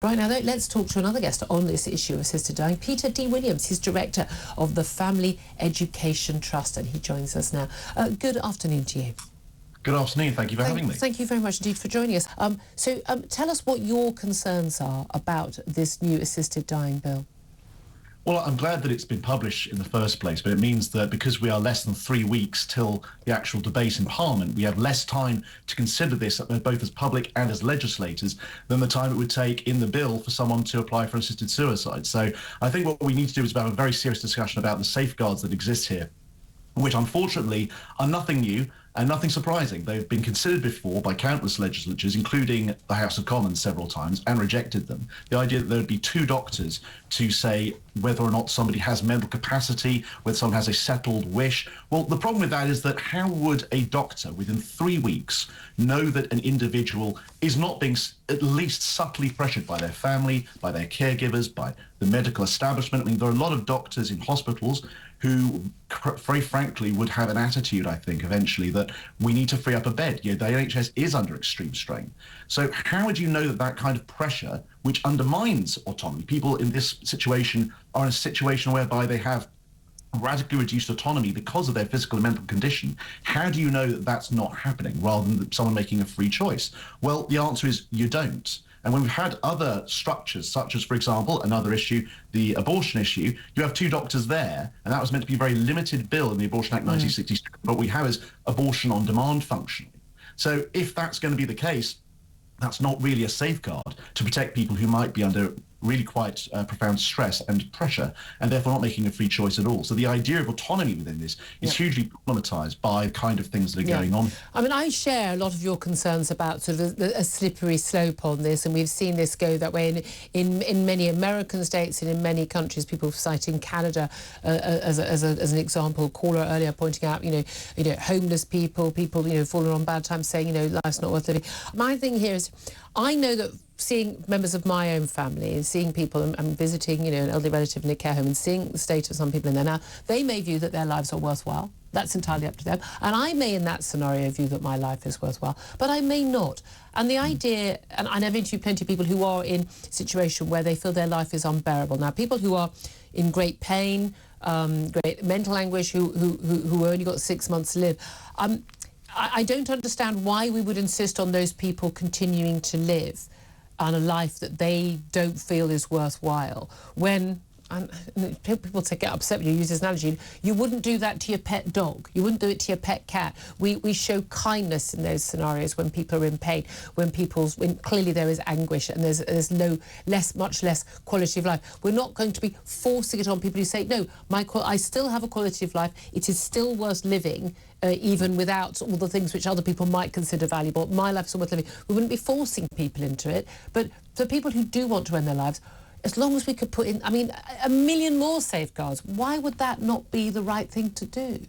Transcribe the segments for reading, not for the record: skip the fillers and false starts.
Right now, though, let's talk to another guest on this issue of assisted dying, Peter D. Williams. He's director of the Family Education Trust, and he joins us now. Good afternoon to you. Good afternoon. Thank you for having me. Thank you very much indeed for joining us. So tell us what your concerns are about this new assisted dying bill. Well, I'm glad that it's been published in the first place, but it means that because we are less than 3 weeks till the actual debate in Parliament, we have less time to consider this, both as public and as legislators, than the time it would take in the bill for someone to apply for assisted suicide. So I think what we need to do is have a very serious discussion about the safeguards that exist here, which unfortunately are nothing new and nothing surprising. They've been considered before by countless legislatures, including the House of Commons several times, and rejected them. The idea that there would be two doctors to say whether or not somebody has mental capacity, whether someone has a settled wish. Well, the problem with that is that how would a doctor within 3 weeks know that an individual is not being at least subtly pressured by their family, by their caregivers, by the medical establishment? I mean, there are a lot of doctors in hospitals who, very frankly, would have an attitude, I think, eventually, that we need to free up a bed. You know, the NHS is under extreme strain. So how would you know that that kind of pressure, which undermines autonomy, people in this situation are in a situation whereby they have radically reduced autonomy because of their physical and mental condition, how do you know that that's not happening rather than someone making a free choice? Well, the answer is you don't. And when we've had other structures, such as, for example, another issue, the abortion issue, you have two doctors there, and that was meant to be a very limited bill in the Abortion Act 1966. What we have is abortion on demand functioning. So if that's going to be the case, that's not really a safeguard to protect people who might be under really quite profound stress and pressure, and therefore not making a free choice at all. So the idea of autonomy within this is hugely problematized by the kind of things that are going on. I mean, I share a lot of your concerns about sort of a slippery slope on this, and we've seen this go that way in many American states and in many countries. People citing Canada as an example. Caller earlier pointing out, you know, homeless people, falling on bad times, saying, life's not worth living. My thing here is, I know that seeing members of my own family and seeing people, I'm visiting, an elderly relative in a care home and seeing the state of some people in there now, they may view that their lives are worthwhile. That's entirely up to them. And I may, in that scenario, view that my life is worthwhile, but I may not. And the idea, and I've interviewed plenty of people who are in a situation where they feel their life is unbearable. Now, people who are in great pain, great mental anguish, who only got 6 months to live, I don't understand why we would insist on those people continuing to live on a life that they don't feel is worthwhile. When people get upset when you use this analogy, you wouldn't do that to your pet dog. You wouldn't do it to your pet cat. We show kindness in those scenarios when people are in pain, when clearly there is anguish and there's much less quality of life. We're not going to be forcing it on people who say, no, I still have a quality of life. It is still worth living, even without all the things which other people might consider valuable. My life is still worth living. We wouldn't be forcing people into it. But for people who do want to end their lives, as long as we could put in, a million more safeguards, why would that not be the right thing to do?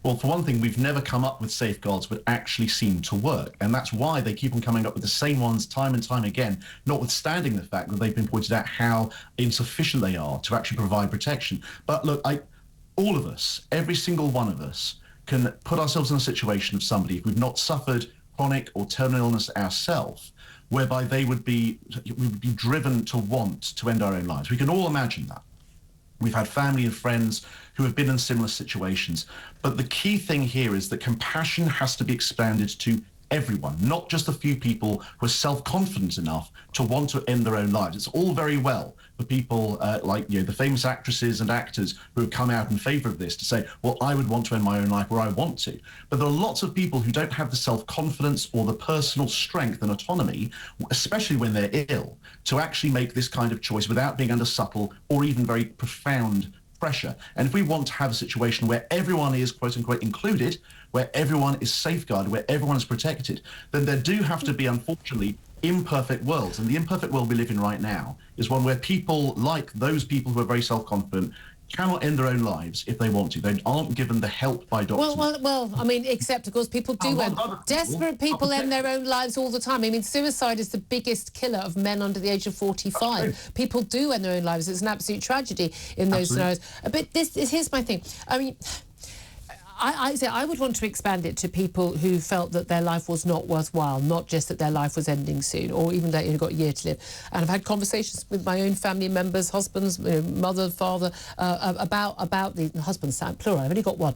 Well, for one thing, we've never come up with safeguards that actually seem to work. And that's why they keep on coming up with the same ones time and time again, notwithstanding the fact that they've been pointed out how insufficient they are to actually provide protection. But look, all of us, every single one of us, can put ourselves in a situation of somebody, if we've not suffered chronic or terminal illness ourselves, whereby we would be driven to want to end our own lives. We can all imagine that. We've had family and friends who have been in similar situations. But the key thing here is that compassion has to be expanded to everyone, not just a few people who are self-confident enough to want to end their own lives. It's all very well for people like the famous actresses and actors who have come out in favour of this to say, well, I would want to end my own life or I want to. But there are lots of people who don't have the self-confidence or the personal strength and autonomy, especially when they're ill, to actually make this kind of choice without being under subtle or even very profound pressure. And if we want to have a situation where everyone is, quote unquote, included, where everyone is safeguarded, where everyone is protected, then there do have to be, unfortunately, imperfect worlds. And the imperfect world we live in right now is one where people, like those people who are very self-confident, cannot end their own lives if they want to. They aren't given the help by doctors. Well, except, of course, people do end. Desperate people end their own lives all the time. Suicide is the biggest killer of men under the age of 45. People do end their own lives. It's an absolute tragedy in those scenarios. But here's my thing. I say I would want to expand it to people who felt that their life was not worthwhile, not just that their life was ending soon, or even that you've got a year to live. And I've had conversations with my own family members, husbands, mother, father, about the husbands sound plural. I've only got one.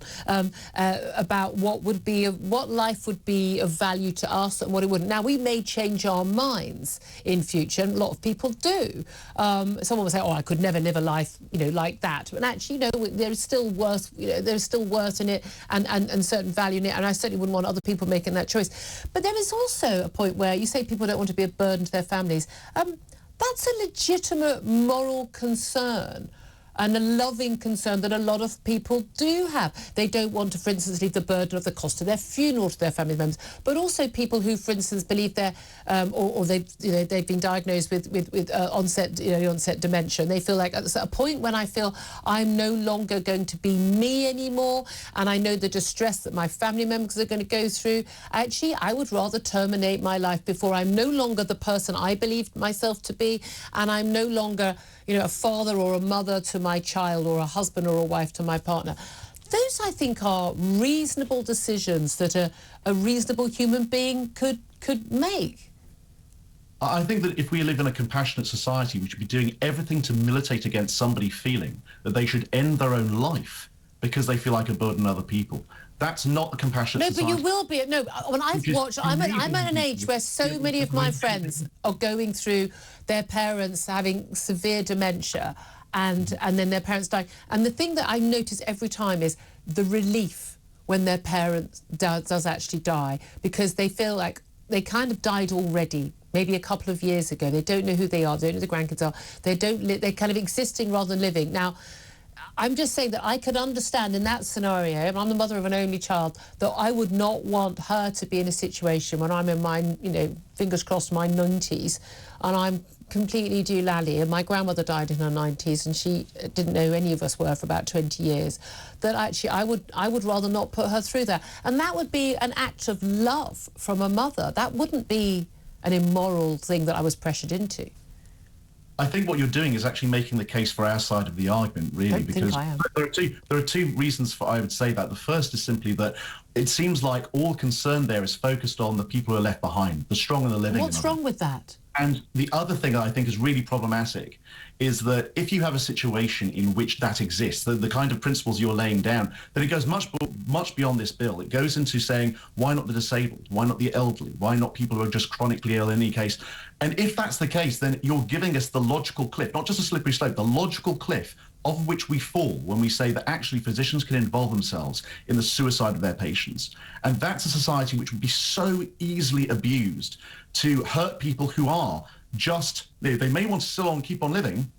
About what life would be of value to us and what it wouldn't. Now we may change our minds in future, and a lot of people do. Someone will say, "Oh, I could never live a life, like that." And actually, there's still worth, there's still worth in it. And certain value in it, and I certainly wouldn't want other people making that choice. But there is also a point where you say people don't want to be a burden to their families. That's a legitimate moral concern and a loving concern that a lot of people do have. They don't want to, for instance, leave the burden of the cost of their funeral to their family members, but also people who, for instance, believe they're or they've been diagnosed with onset dementia, and they feel like at a point when I feel I'm no longer going to be me anymore, and I know the distress that my family members are going to go through. Actually, I would rather terminate my life before I'm no longer the person I believed myself to be, and I'm no longer a father or a mother to my child, or a husband or a wife to my partner. Those, I think, are reasonable decisions that a reasonable human being could make. I think that if we live in a compassionate society, we should be doing everything to militate against somebody feeling that they should end their own life because they feel like a burden on other people. That's not a compassionate society. No, but you will be. No, when I've watched, I'm at an age where so many of my friends are going through their parents having severe dementia, and then their parents die. And the thing that I notice every time is the relief when their parent does actually die, because they feel like they kind of died already. Maybe a couple of years ago. They don't know who they are. They don't know who the grandkids are. They're kind of existing rather than living. Now, I'm just saying that I could understand in that scenario, and I'm the mother of an only child, that I would not want her to be in a situation when I'm in my, fingers crossed, my 90s, and I'm completely doolally, and my grandmother died in her 90s, and she didn't know any of us were for about 20 years, that actually I would rather not put her through that. And that would be an act of love from a mother. That wouldn't be an immoral thing that I was pressured into. I think what you're doing is actually making the case for our side of the argument, really, because there are two reasons for I would say that. The first is simply that it seems like all concern there is focused on the people who are left behind, the strong and the living. What's wrong with that? And the other thing that I think is really problematic is that if you have a situation in which that exists, the kind of principles you're laying down, then it goes much beyond this bill. It goes into saying, why not the disabled? Why not the elderly? Why not people who are just chronically ill in any case? And if that's the case, then you're giving us the logical cliff, not just a slippery slope, the logical cliff of which we fall when we say that actually physicians can involve themselves in the suicide of their patients. And that's a society which would be so easily abused to hurt people who are just, they may want to still on keep on living,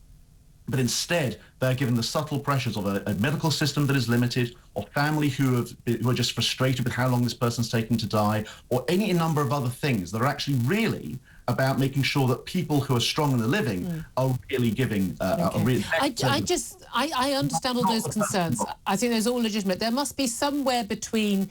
but instead they're given the subtle pressures of a medical system that is limited, or family who are just frustrated with how long this person's taking to die, or any number of other things that are actually really about making sure that people who are strong in the living are really giving a real... I understand all those concerns. I think those are all legitimate. There must be somewhere between...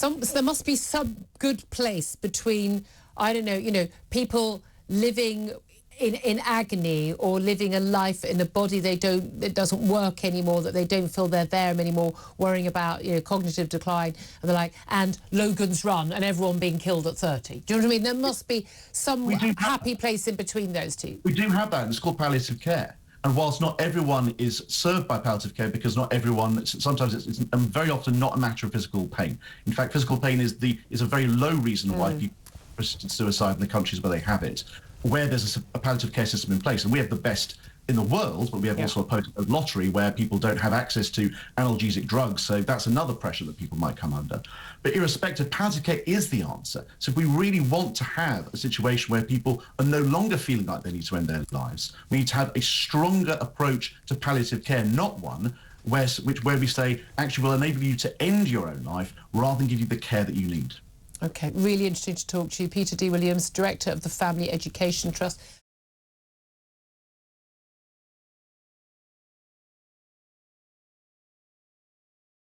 there must be some good place between, I don't know, people living in agony, or living a life in a body that doesn't work anymore, that they don't feel they're there anymore, worrying about cognitive decline and the like, and Logan's Run and everyone being killed at 30. Do you know what I mean? There must be some happy place in between those two. We do have that, and it's called palliative care. And whilst not everyone is served by palliative care, because not everyone, sometimes it's very often not a matter of physical pain. In fact, physical pain is a very low reason why people persist suicide in the countries where they have it, where there's a palliative care system in place. And we have the best in the world, but we have also a postcode lottery where people don't have access to analgesic drugs. So that's another pressure that people might come under. But irrespective, palliative care is the answer. So if we really want to have a situation where people are no longer feeling like they need to end their lives, we need to have a stronger approach to palliative care, not one where we say, actually, we'll enable you to end your own life rather than give you the care that you need. OK, really interesting to talk to you. Peter D. Williams, Director of the Family Education Trust.